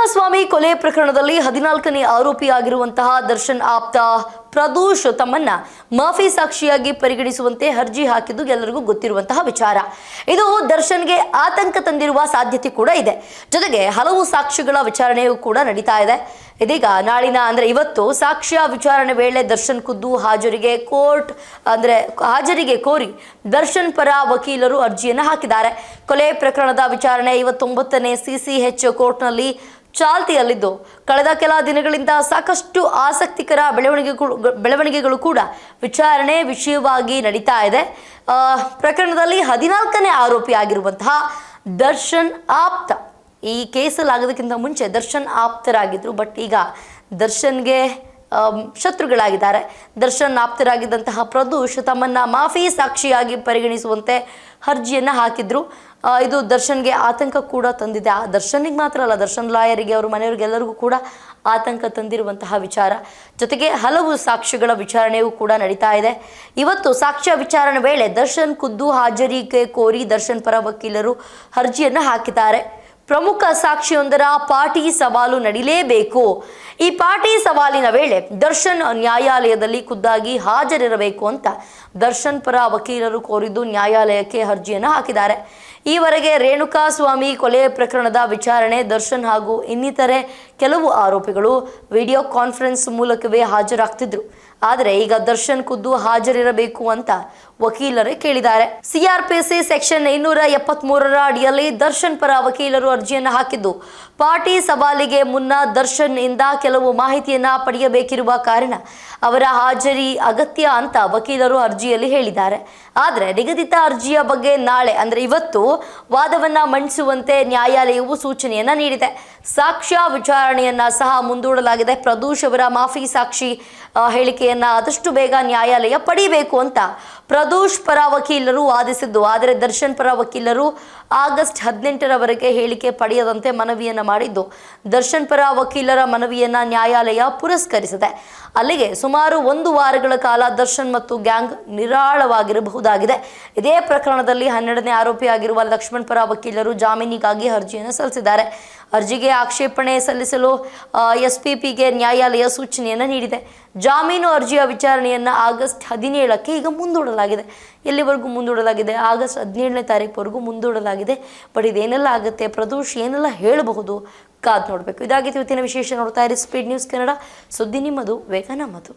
ರೇಣುಕಾಸ್ವಾಮಿ ಕೊಲೆ ಪ್ರಕರಣದಲ್ಲಿ 14ನೇ ಆರೋಪಿಯಾಗಿರುವಂತಹ ದರ್ಶನ್ ಆಪ್ತ ಪ್ರದೋಷ್ ತಮ್ಮನ್ನ ಮಾಫಿ ಸಾಕ್ಷಿಯಾಗಿ ಪರಿಗಣಿಸುವಂತೆ ಅರ್ಜಿ ಹಾಕಿದ್ದು ಎಲ್ಲರಿಗೂ ಗೊತ್ತಿರುವಂತಹ ವಿಚಾರ. ಇದು ದರ್ಶನ್ಗೆ ಆತಂಕ ತಂದಿರುವ ಸಾಧ್ಯತೆ ಕೂಡ ಇದೆ. ಜೊತೆಗೆ ಹಲವು ಸಾಕ್ಷಿಗಳ ವಿಚಾರಣೆಯೂ ಕೂಡ ನಡೀತಾ ಇದೆ. ಇದೀಗ ಇವತ್ತು ಸಾಕ್ಷ್ಯ ವಿಚಾರಣೆ ವೇಳೆ ದರ್ಶನ್ ಖುದ್ದು ಹಾಜರಿಗೆ ಕೋರಿ ದರ್ಶನ್ ಪರ ವಕೀಲರು ಅರ್ಜಿಯನ್ನು ಹಾಕಿದ್ದಾರೆ. ಕೊಲೆ ಪ್ರಕರಣದ ವಿಚಾರಣೆ 29ನೇ CCH ಕೋರ್ಟ್ನಲ್ಲಿ ಚಾಲ್ತಿಯಲ್ಲಿದ್ದು ಕಳೆದ ಕೆಲ ದಿನಗಳಿಂದ ಸಾಕಷ್ಟು ಆಸಕ್ತಿಕರ ಬೆಳವಣಿಗೆಗಳು ಕೂಡ ವಿಚಾರಣೆ ವಿಷಯವಾಗಿ ನಡೀತಾ ಇದೆ. ಪ್ರಕರಣದಲ್ಲಿ 14ನೇ ಆರೋಪಿಯಾಗಿರುವಂತಹ ದರ್ಶನ್ ಆಪ್ತ, ಈ ಕೇಸಲ್ಲಿ ಆಗೋದಕ್ಕಿಂತ ಮುಂಚೆ ದರ್ಶನ್ ಆಪ್ತರಾಗಿದ್ರು. ಬಟ್ ಈಗ ದರ್ಶನ್ಗೆ ಶತ್ರುಗಳಾಗಿದ್ದಾರೆ. ದರ್ಶನ್ ಆಪ್ತರಾಗಿದ್ದಂತಹ ಪ್ರದೋಷ್ ತಮ್ಮನ್ನ ಮಾಫಿ ಸಾಕ್ಷಿಯಾಗಿ ಪರಿಗಣಿಸುವಂತೆ ಅರ್ಜಿಯನ್ನು ಹಾಕಿದ್ರು. ಇದು ದರ್ಶನ್ಗೆ ಆತಂಕ ಕೂಡ ತಂದಿದೆ. ದರ್ಶನ್ಗೆ ಮಾತ್ರ ಅಲ್ಲ, ದರ್ಶನ್ ಲಾಯರಿಗೆ, ಅವ್ರ ಮನೆಯವರಿಗೆಲ್ಲರಿಗೂ ಕೂಡ ಆತಂಕ ತಂದಿರುವಂತಹ ವಿಚಾರ. ಜೊತೆಗೆ ಹಲವು ಸಾಕ್ಷಿಗಳ ವಿಚಾರಣೆಯೂ ಕೂಡ ನಡೀತಾ ಇದೆ. ಇವತ್ತು ಸಾಕ್ಷ್ಯ ವಿಚಾರಣೆ ವೇಳೆ ದರ್ಶನ್ ಖುದ್ದು ಹಾಜರಿಗೆ ಕೋರಿ ದರ್ಶನ್ ಪರ ವಕೀಲರು ಅರ್ಜಿಯನ್ನು ಹಾಕಿದ್ದಾರೆ. ಪ್ರಮುಖ ಸಾಕ್ಷಿಯೊಂದರ ಪಾಟಿ ಸವಾಲು ನಡೀಲೇಬೇಕು. ಈ ಪಾಟಿ ಸವಾಲಿನ ವೇಳೆ ದರ್ಶನ್ ನ್ಯಾಯಾಲಯದಲ್ಲಿ ಖುದ್ದಾಗಿ ಹಾಜರಿರಬೇಕು ಅಂತ ದರ್ಶನ್ ಪರ ವಕೀಲರು ಕೋರಿದ್ದು ನ್ಯಾಯಾಲಯಕ್ಕೆ ಅರ್ಜಿಯನ್ನು ಹಾಕಿದ್ದಾರೆ. ಈವರೆಗೆ ರೇಣುಕಾಸ್ವಾಮಿ ಕೊಲೆ ಪ್ರಕರಣದ ವಿಚಾರಣೆ ದರ್ಶನ್ ಹಾಗೂ ಇನ್ನಿತರೆ ಕೆಲವು ಆರೋಪಿಗಳು ವಿಡಿಯೋ ಕಾನ್ಫರೆನ್ಸ್ ಮೂಲಕವೇ ಹಾಜರಾಗ್ತಿದ್ರು. ಆದರೆ ಈಗ ದರ್ಶನ್ ಖುದ್ದು ಹಾಜರಿರಬೇಕು ಅಂತ ವಕೀಲರೇ ಕೇಳಿದ್ದಾರೆ. CRPC ಸೆಕ್ಷನ್ 273ರ ಅಡಿಯಲ್ಲಿ ದರ್ಶನ್ ಪರ ವಕೀಲರು ಅರ್ಜಿಯನ್ನು ಹಾಕಿದ್ದು, ಪಾಟಿ ಸವಾಲಿಗೆ ಮುನ್ನ ದರ್ಶನ್ ಇಂದ ಕೆಲವು ಮಾಹಿತಿಯನ್ನ ಪಡೆಯಬೇಕಿರುವ ಕಾರಣ ಅವರ ಹಾಜರಿ ಅಗತ್ಯ ಅಂತ ವಕೀಲರು ಅರ್ಜಿಯಲ್ಲಿ ಹೇಳಿದ್ದಾರೆ. ಆದರೆ ನಿಗದಿತ ಅರ್ಜಿಯ ಬಗ್ಗೆ ನಾಳೆ ಇವತ್ತು ವಾದವನ್ನ ಮಂಡಿಸುವಂತೆ ನ್ಯಾಯಾಲಯವು ಸೂಚನೆಯನ್ನ ನೀಡಿದೆ. ಸಾಕ್ಷ್ಯ ವಿಚಾರಣೆಯನ್ನ ಸಹ ಮುಂದೂಡಲಾಗಿದೆ. ಪ್ರದೋಷ್ ಅವರ ಮಾಫಿ ಸಾಕ್ಷಿ ಹೇಳಿಕೆಯನ್ನ ಆದಷ್ಟು ಬೇಗ ನ್ಯಾಯಾಲಯ ಪಡೆಯಬೇಕು ಅಂತ ಪ್ರದೋಷ್ ಪರ ವಕೀಲರು ವಾದಿಸಿದ್ದು. ಆದರೆ ದರ್ಶನ್ ಪರ ವಕೀಲರು ಆಗಸ್ಟ್ 18ರವರೆಗೆ ಹೇಳಿಕೆ ಪಡೆಯದಂತೆ ಮನವಿಯನ್ನ ಮಾಡಿದ್ದು, ದರ್ಶನ್ ಪರ ವಕೀಲರ ಮನವಿಯನ್ನ ನ್ಯಾಯಾಲಯ ಪುರಸ್ಕರಿಸಿದೆ. ಅಲ್ಲಿಗೆ ಸುಮಾರು 1 ವಾರಗಳ ಕಾಲ ದರ್ಶನ್ ಮತ್ತು ಗ್ಯಾಂಗ್ ನಿರಾಳವಾಗಿರಬಹುದಾಗಿದೆ. ಇದೇ ಪ್ರಕರಣದಲ್ಲಿ 12ನೇ ಆರೋಪಿಯಾಗಿರುವ ಲಕ್ಷ್ಮಣ್ ಪರ ವಕೀಲರು ಜಾಮೀನಿಗಾಗಿ ಅರ್ಜಿಯನ್ನು ಸಲ್ಲಿಸಿದ್ದಾರೆ. ಅರ್ಜಿಗೆ ಆಕ್ಷೇಪಣೆ ಸಲ್ಲಿಸಲು SPPಗೆ ನ್ಯಾಯಾಲಯ ಸೂಚನೆಯನ್ನು ನೀಡಿದೆ. ಜಾಮೀನು ಅರ್ಜಿಯ ವಿಚಾರಣೆಯನ್ನು ಆಗಸ್ಟ್ 17ಕ್ಕೆ ಈಗ ಮುಂದೂಡಲಾಗಿದೆ. ಎಲ್ಲಿವರೆಗೂ ಮುಂದೂಡಲಾಗಿದೆ? ಆಗಸ್ಟ್ 17ನೇ ತಾರೀಕುವರೆಗೂ ಮುಂದೂಡಲಾಗಿದೆ. ಬಟ್ ಇದೇನೆಲ್ಲ ಆಗುತ್ತೆ, ಪ್ರದೋಷ್ ಏನೆಲ್ಲ ಹೇಳಬಹುದು, ಕಾದು ನೋಡಬೇಕು. ಇದಾಗಿತ್ತು ಇವತ್ತಿನ ವಿಶೇಷ. ನೋಡ್ತಾ ಇರಿ ಸ್ಪೀಡ್ ನ್ಯೂಸ್ ಕನ್ನಡ. ಸುದ್ದಿ ನಿಮ್ಮದು, ವೇಗ ನಮ್ಮದು.